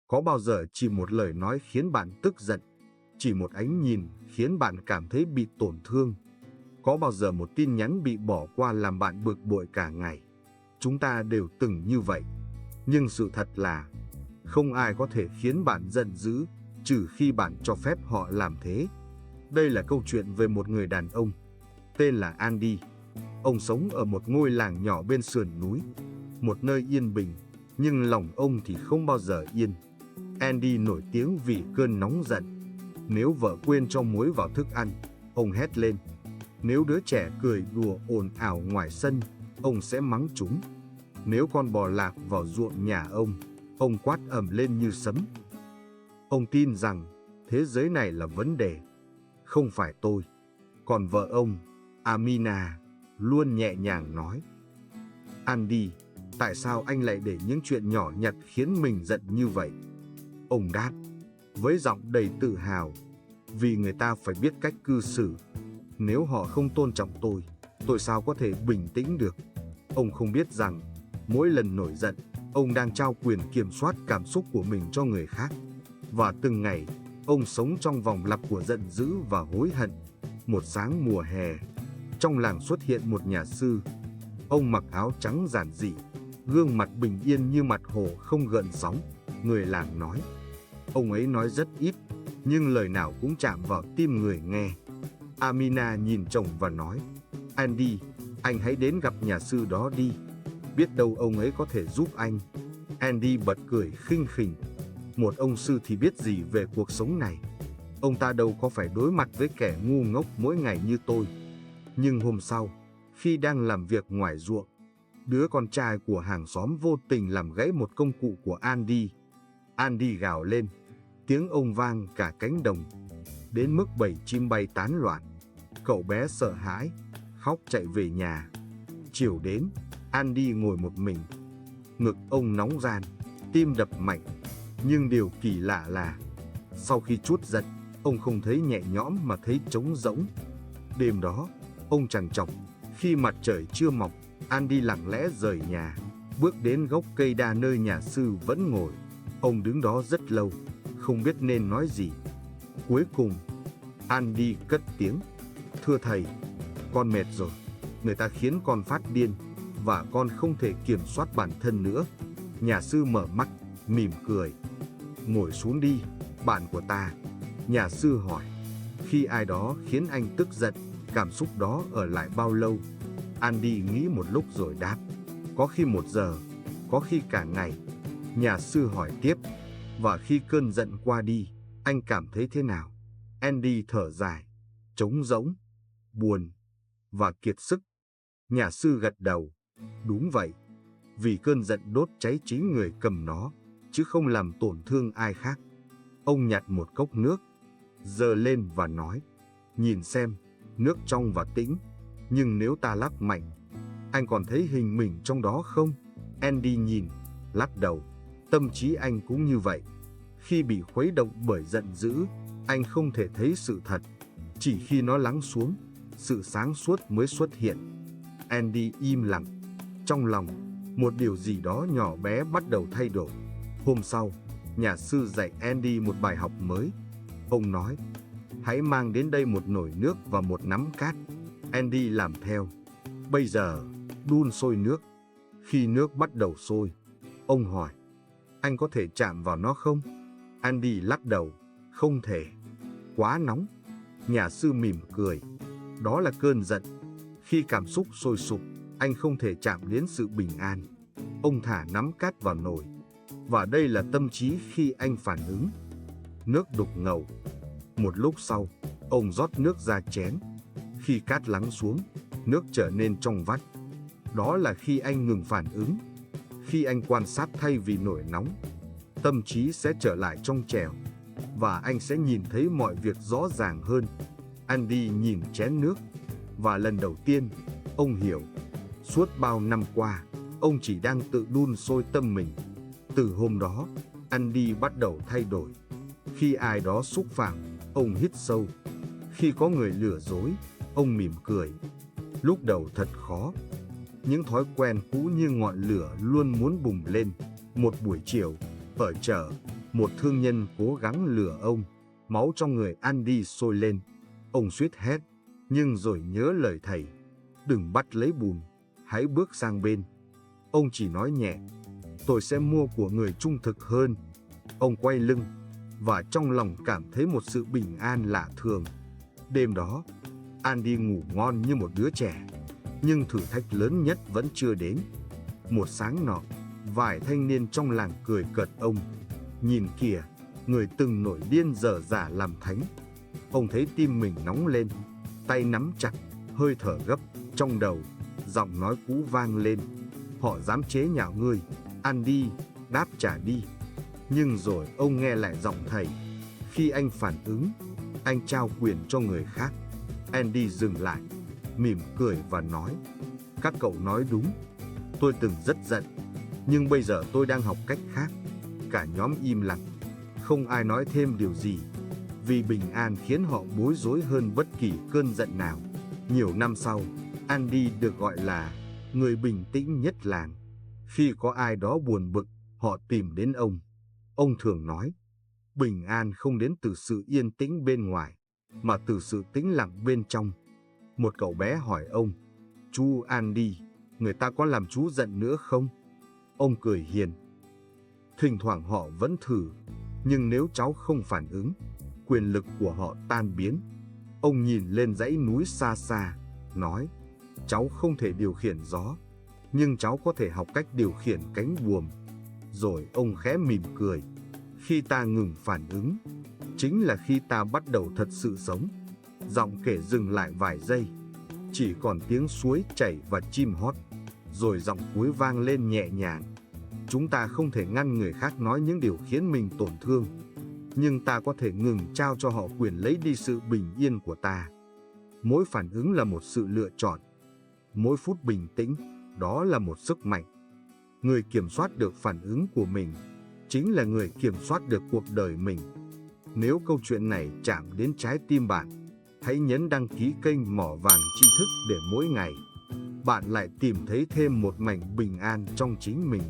Có bao giờ chỉ một lời nói khiến bạn tức giận, chỉ một ánh nhìn khiến bạn cảm thấy bị tổn thương? Có bao giờ một tin nhắn bị bỏ qua làm bạn bực bội cả ngày? Chúng ta đều từng như vậy. Nhưng sự thật là không ai có thể khiến bạn giận dữ trừ khi bạn cho phép họ làm thế. Đây là câu chuyện về một người đàn ông tên là Andy. Ông sống ở một ngôi làng nhỏ bên sườn núi, một nơi yên bình, nhưng lòng ông thì không bao giờ yên. Andy nổi tiếng vì cơn nóng giận. Nếu vợ quên cho muối vào thức ăn, ông hét lên. Nếu đứa trẻ cười đùa ồn ào ngoài sân, ông sẽ mắng chúng. Nếu con bò lạc vào ruộng nhà ông quát ầm lên như sấm. Ông tin rằng thế giới này là vấn đề, không phải tôi. Còn vợ ông, Amina, luôn nhẹ nhàng nói: Andy, tại sao anh lại để những chuyện nhỏ nhặt khiến mình giận như vậy? Ông đáp với giọng đầy tự hào: vì người ta phải biết cách cư xử. Nếu họ không tôn trọng tôi sao có thể bình tĩnh được? Ông không biết rằng mỗi lần nổi giận, ông đang trao quyền kiểm soát cảm xúc của mình cho người khác. Và từng ngày, ông sống trong vòng lặp của giận dữ và hối hận. Một sáng mùa hè, trong làng xuất hiện một nhà sư. Ông mặc áo trắng giản dị, gương mặt bình yên như mặt hồ không gợn sóng. Người làng nói. Ông ấy nói rất ít, nhưng lời nào cũng chạm vào tim người nghe. Amina nhìn chồng và nói: Andy, anh hãy đến gặp nhà sư đó đi. Biết đâu ông ấy có thể giúp anh. Andy bật cười khinh khỉnh. Một ông sư thì biết gì về cuộc sống này. Ông ta đâu có phải đối mặt với kẻ ngu ngốc mỗi ngày như tôi. Nhưng hôm sau, khi đang làm việc ngoài ruộng, đứa con trai của hàng xóm vô tình làm gãy một công cụ của Andy. Andy gào lên, tiếng ông vang cả cánh đồng, đến mức bầy chim bay tán loạn. Cậu bé sợ hãi, khóc chạy về nhà. Chiều đến, Andy ngồi một mình. Ngực ông nóng ran, tim đập mạnh. Nhưng điều kỳ lạ là, sau khi trút giận, ông không thấy nhẹ nhõm mà thấy trống rỗng. Đêm đó, ông trằn trọc, khi mặt trời chưa mọc, Andy lặng lẽ rời nhà, bước đến gốc cây đa nơi nhà sư vẫn ngồi. Ông đứng đó rất lâu, không biết nên nói gì. Cuối cùng, Andy cất tiếng: Thưa thầy, con mệt rồi. Người ta khiến con phát điên, và con không thể kiểm soát bản thân nữa. Nhà sư mở mắt, mỉm cười. Ngồi xuống đi, bạn của ta. Nhà sư hỏi. Khi ai đó khiến anh tức giận, cảm xúc đó ở lại bao lâu? Andy nghĩ một lúc rồi đáp: Có khi 1 giờ, có khi cả ngày. Nhà sư hỏi tiếp: Và khi cơn giận qua đi, anh cảm thấy thế nào? Andy thở dài: Trống rỗng, buồn và kiệt sức. Nhà sư gật đầu: Đúng vậy, vì cơn giận đốt cháy chính người cầm nó, chứ không làm tổn thương ai khác. Ông nhặt một cốc nước, giơ lên và nói: Nhìn xem, nước trong và tĩnh, nhưng nếu ta lắc mạnh, anh còn thấy hình mình trong đó không? Andy nhìn, lắc đầu. Tâm trí anh cũng như vậy. Khi bị khuấy động bởi giận dữ, anh không thể thấy sự thật. Chỉ khi nó lắng xuống, sự sáng suốt mới xuất hiện. Andy im lặng. Trong lòng, một điều gì đó nhỏ bé bắt đầu thay đổi. Hôm sau, nhà sư dạy Andy một bài học mới. Ông nói: Hãy mang đến đây một nồi nước và một nắm cát. Andy làm theo. Bây giờ, đun sôi nước. Khi nước bắt đầu sôi, ông hỏi: Anh có thể chạm vào nó không? Andy lắc đầu: Không thể. Quá nóng. Nhà sư mỉm cười. Đó là cơn giận. Khi cảm xúc sôi sục, anh không thể chạm đến sự bình an. Ông thả nắm cát vào nồi. Và đây là tâm trí khi anh phản ứng. Nước đục ngầu. Một lúc sau, ông rót nước ra chén. Khi cát lắng xuống, nước trở nên trong vắt. Đó là khi anh ngừng phản ứng. Khi anh quan sát thay vì nổi nóng, tâm trí sẽ trở lại trong trẻo, và anh sẽ nhìn thấy mọi việc rõ ràng hơn. Andy nhìn chén nước, và lần đầu tiên, ông hiểu. Suốt bao năm qua, ông chỉ đang tự đun sôi tâm mình. Từ hôm đó, Andy bắt đầu thay đổi. Khi ai đó xúc phạm, ông hít sâu. Khi có người lừa dối, ông mỉm cười. Lúc đầu thật khó. Những thói quen cũ như ngọn lửa luôn muốn bùng lên. Một buổi chiều, ở chợ, Một thương nhân cố gắng lừa ông. Máu trong người Andy sôi lên. Ông suýt hét, nhưng rồi nhớ lời thầy. Đừng bắt lấy bùn, hãy bước sang bên. Ông chỉ nói nhẹ, tôi sẽ mua của người trung thực hơn. Ông quay lưng, và trong lòng cảm thấy một sự bình an lạ thường. Đêm đó, Andy ngủ ngon như một đứa trẻ. Nhưng thử thách lớn nhất vẫn chưa đến. Một sáng nọ, vài thanh niên trong làng cười cợt ông. Nhìn kìa, người từng nổi điên dở dả làm thánh. Ông thấy tim mình nóng lên, tay nắm chặt, hơi thở gấp. Trong đầu, giọng nói cũ vang lên. Họ dám chế nhạo ngươi, Andy, đáp trả đi. Nhưng rồi ông nghe lại giọng thầy. Khi anh phản ứng, anh trao quyền cho người khác. Andy dừng lại, mỉm cười và nói, các cậu nói đúng. Tôi từng rất giận, nhưng bây giờ tôi đang học cách khác. Cả nhóm im lặng, không ai nói thêm điều gì, vì bình an khiến họ bối rối hơn bất kỳ cơn giận nào. Nhiều năm sau, Andy được gọi là người bình tĩnh nhất làng. Khi có ai đó buồn bực, họ tìm đến ông. Ông thường nói, bình an không đến từ sự yên tĩnh bên ngoài, mà từ sự tĩnh lặng bên trong. Một cậu bé hỏi ông, chú Andy, người ta có làm chú giận nữa không? Ông cười hiền. Thỉnh thoảng họ vẫn thử, nhưng nếu cháu không phản ứng, quyền lực của họ tan biến. Ông nhìn lên dãy núi xa xa, nói, cháu không thể điều khiển gió, nhưng cháu có thể học cách điều khiển cánh buồm. Rồi ông khẽ mỉm cười. Khi ta ngừng phản ứng, chính là khi ta bắt đầu thật sự sống. Giọng kể dừng lại vài giây, chỉ còn tiếng suối chảy và chim hót. Rồi giọng cuối vang lên nhẹ nhàng. Chúng ta không thể ngăn người khác nói những điều khiến mình tổn thương, nhưng ta có thể ngừng trao cho họ quyền lấy đi sự bình yên của ta. Mỗi phản ứng là một sự lựa chọn. Mỗi phút bình tĩnh, đó là một sức mạnh. Người kiểm soát được phản ứng của mình chính là người kiểm soát được cuộc đời mình. Nếu câu chuyện này chạm đến trái tim bạn, hãy nhấn đăng ký kênh Mỏ Vàng Tri Thức để mỗi ngày bạn lại tìm thấy thêm một mảnh bình an trong chính mình.